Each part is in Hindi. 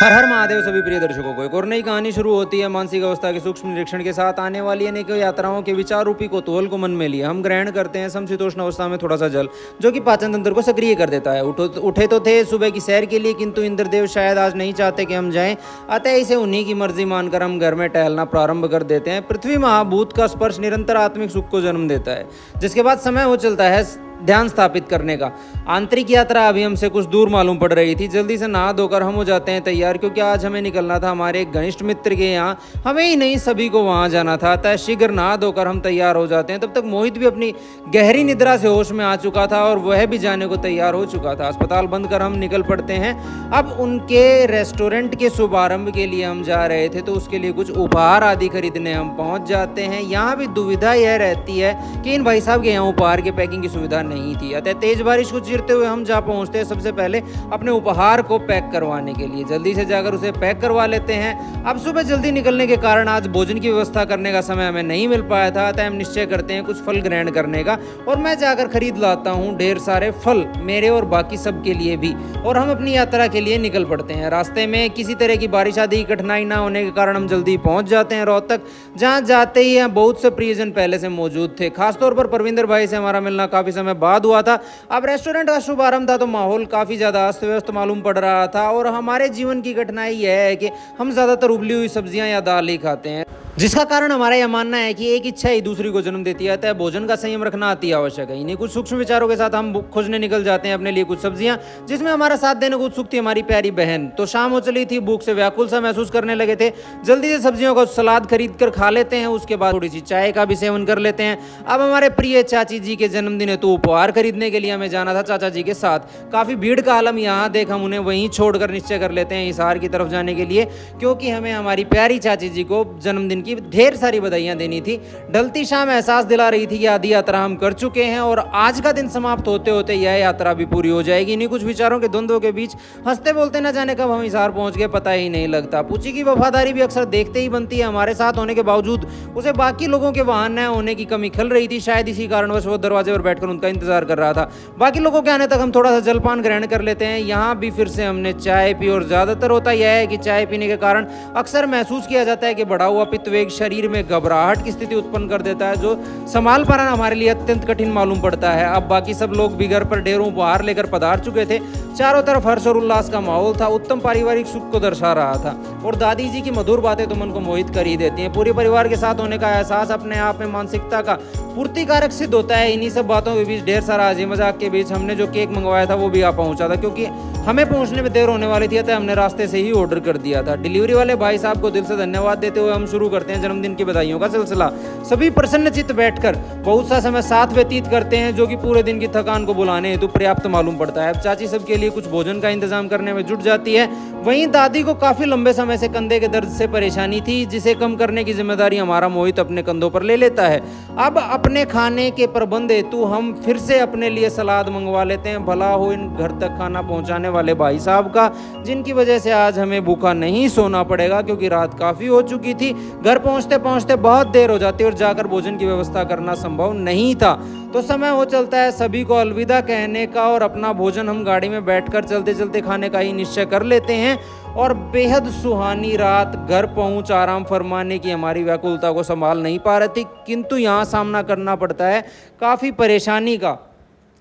हर हर महादेव सभी प्रिय दर्शकों को एक और नई कहानी शुरू होती है। मानसिक अवस्था के सूक्ष्म निरीक्षण के साथ आने वाली अनेकों यात्राओं के विचार रूपी कौतूहल को मन में लिए हम ग्रहण करते हैं समशीतोष्ण अवस्था में थोड़ा सा जल, जो कि पाचन तंत्र को सक्रिय कर देता है। उठे तो थे सुबह की सैर के लिए, किंतु इंद्रदेव शायद आज नहीं चाहते कि हम जाएं, अतः इसे उन्हीं की मर्जी मानकर हम घर में टहलना प्रारंभ कर देते हैं। पृथ्वी महाभूत का स्पर्श निरंतर आत्मिक सुख को जन्म देता है, जिसके बाद समय हो चलता है ध्यान स्थापित करने का। आंतरिक यात्रा अभी हमसे कुछ दूर मालूम पड़ रही थी। जल्दी से नहा धोकर हम हो जाते हैं तैयार, क्योंकि आज हमें निकलना था हमारे एक घनिष्ठ मित्र के यहाँ। हमें ही नहीं सभी को वहाँ जाना था, अतः शीघ्र नहा धोकर हम तैयार हो जाते हैं। तब तक मोहित भी अपनी गहरी निद्रा से होश में आ चुका था और वह भी जाने को तैयार हो चुका था। अस्पताल बंद कर हम निकल पड़ते हैं। अब उनके रेस्टोरेंट के शुभारंभ के लिए हम जा रहे थे, तो उसके लिए कुछ उपहार आदि खरीदने हम पहुँच जाते हैं। यहाँ भी दुविधा यह रहती है कि इन भाई साहब के यहाँ उपहार के पैकिंग की सुविधा नहीं थी, अतः तेज बारिश को चीरते हुए हम जा पहुंचते हैं सबसे पहले अपने उपहार को पैक करवाने के लिए। जल्दी से जाकर उसे पैक करवा लेते हैं। अब सुबह जल्दी निकलने के कारण आज भोजन की व्यवस्था करने का समय हमें नहीं मिल पाया था, अतः हम निश्चय करते हैं कुछ फल ग्रहण करने का, और मैं जाकर खरीद लाता हूँ ढेर सारे फल मेरे और बाकी सब के लिए भी, और हम अपनी यात्रा के लिए निकल पड़ते हैं। रास्ते में किसी तरह की बारिश आदि की कठिनाई ना होने के कारण हम जल्दी पहुंच जाते हैं रोहतक, जहाँ जाते ही यहाँ बहुत से प्रियजन पहले से मौजूद थे। खासतौर पर परविंदर भाई से हमारा मिलना काफी समय बाद हुआ था। अब रेस्टोरेंट का शुभारंभ था, तो माहौल काफ़ी ज़्यादा अस्त व्यस्त मालूम पड़ रहा था, और हमारे जीवन की कठिनाई यह है कि हम ज़्यादातर उबली हुई सब्जियां या दाल ही खाते हैं, जिसका कारण हमारा यह मानना है कि एक इच्छा ही दूसरी को जन्म देती है, अतः भोजन का संयम रखना अति आवश्यक है। इन्हीं कुछ सूक्ष्म विचारों के साथ हम खोजने निकल जाते हैं अपने लिए कुछ सब्जियां, जिसमें हमारा साथ देने को उत्सुक थी हमारी प्यारी बहन। तो शाम हो चली थी, भूख से व्याकुल सा महसूस करने लगे थे। जल्दी से सब्जियों का सलाद खरीद कर खा लेते हैं, उसके बाद थोड़ी सी चाय का भी सेवन कर लेते हैं। अब हमारे प्रिय चाची जी के जन्मदिन है, तो उपहार खरीदने के लिए हमें जाना था चाचा जी के साथ। काफ़ी भीड़ का आलम यहाँ देख हम उन्हें वहीं छोड़कर निश्चय कर लेते हैं हिसार की तरफ जाने के लिए, क्योंकि हमें हमारी प्यारी चाची जी को जन्मदिन की ढेर सारी बधाइयां देनी थी। ढलती शाम एहसास दिला रही थी कि आधी यात्रा हम कर चुके हैं और आज का दिन समाप्त होते होते यह यात्रा भी पूरी हो जाएगी। इन्हीं कुछ विचारों के द्वंद्वों के बीच हंसते बोलते न जाने कब हम हिसार पहुंच गए, पता ही नहीं लगता। पूची की वफादारी भी अक्सर देखते ही बनती है। हमारे साथ होने के बावजूद उसे बाकी लोगों के वहां न होने की कमी खल रही थी। शायद इसी कारणवश वो दरवाजे पर बैठकर उनका इंतजार कर रहा था। बाकी लोगों के आने तक हम थोड़ा सा जलपान ग्रहण कर लेते हैं। यहाँ भी फिर से हमने चाय पी, और ज्यादातर होता यह है कि चाय पीने के कारण अक्सर महसूस किया जाता है कि बढ़ा हुआ पित्त वेग शरीर में घबराहट की स्थिति उत्पन्न कर देता है, जो संभाल पाना हमारे लिए अत्यंत कठिन मालूम पड़ता है। अब बाकी सब लोग भी घर पर ढेरों उपहार लेकर पधार चुके थे। चारों तरफ हर्ष और उल्लास का माहौल था, उत्तम पारिवारिक सुख को दर्शा रहा था, और दादी जी की मधुर बातें तो मन को मोहित कर ही देती हैं। पूरे परिवार के साथ होने का एहसास अपने आप में मानसिकता का पूर्तिकारक सिद्ध होता है। इन्हीं सब बातों के बीच ढेर सारा हंसी मजाक के बीच हमने जो केक मंगवाया था वो भी आ पहुंचा था, क्योंकि हमें पहुंचने में देर होने वाली थी, अतः हमने रास्ते से ही ऑर्डर कर दिया था। डिलीवरी वाले भाई साहब को दिल से धन्यवाद देते हुए हम शुरू करते हैं जन्मदिन की बधाइयों का सिलसिला। सभी प्रसन्नचित्त बैठकर बहुत सा समय साथ व्यतीत करते हैं, जो कि पूरे दिन की थकान को बुलाने हेतु पर्याप्त मालूम पड़ता है। चाची सबके लिए कुछ भोजन का इंतजाम करने में जुट जाती है। वहीं दादी को काफी लंबे समय से कंधे के दर्द से परेशानी थी, जिसे कम करने की जिम्मेदारी हमारा मोहित अपने कंधों पर ले लेता है। अब अपने खाने के प्रबंध हेतु हम फिर से अपने लिए सलाद मंगवा लेते हैं। भला हो इन घर तक खाना पहुंचाने वाले भाई साहब का, जिनकी वजह से आज हमें भूखा नहीं सोना पड़ेगा, क्योंकि रात काफी हो चुकी थी। घर पहुंचते पहुंचते बहुत देर हो जाती और जाकर भोजन की व्यवस्था करना संभव नहीं था। तो समय हो चलता है सभी को अलविदा कहने का, और अपना भोजन हम गाड़ी में बैठकर चलते चलते खाने का ही निश्चय कर लेते हैं। और बेहद सुहानी रात, घर पहुंच आराम फरमाने की हमारी व्याकुलता को संभाल नहीं पा रही थी, किंतु यहाँ सामना करना पड़ता है काफ़ी परेशानी का,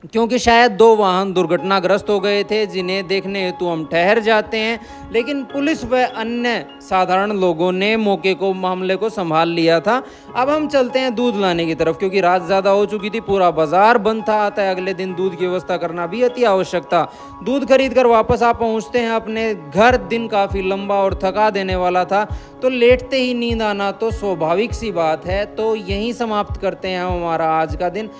क्योंकि शायद 2 वाहन दुर्घटनाग्रस्त हो गए थे, जिन्हें देखने हेतु हम ठहर जाते हैं। लेकिन पुलिस व अन्य साधारण लोगों ने मौके को मामले को संभाल लिया था। अब हम चलते हैं दूध लाने की तरफ, क्योंकि रात ज़्यादा हो चुकी थी, पूरा बाजार बंद था, अतः अगले दिन दूध की व्यवस्था करना भी अति आवश्यक था। दूध खरीद कर वापस आ पहुँचते हैं अपने घर। दिन काफ़ी लंबा और थका देने वाला था, तो लेटते ही नींद आना तो स्वाभाविक सी बात है। तो यहीं समाप्त करते हैं हम हमारा आज का दिन।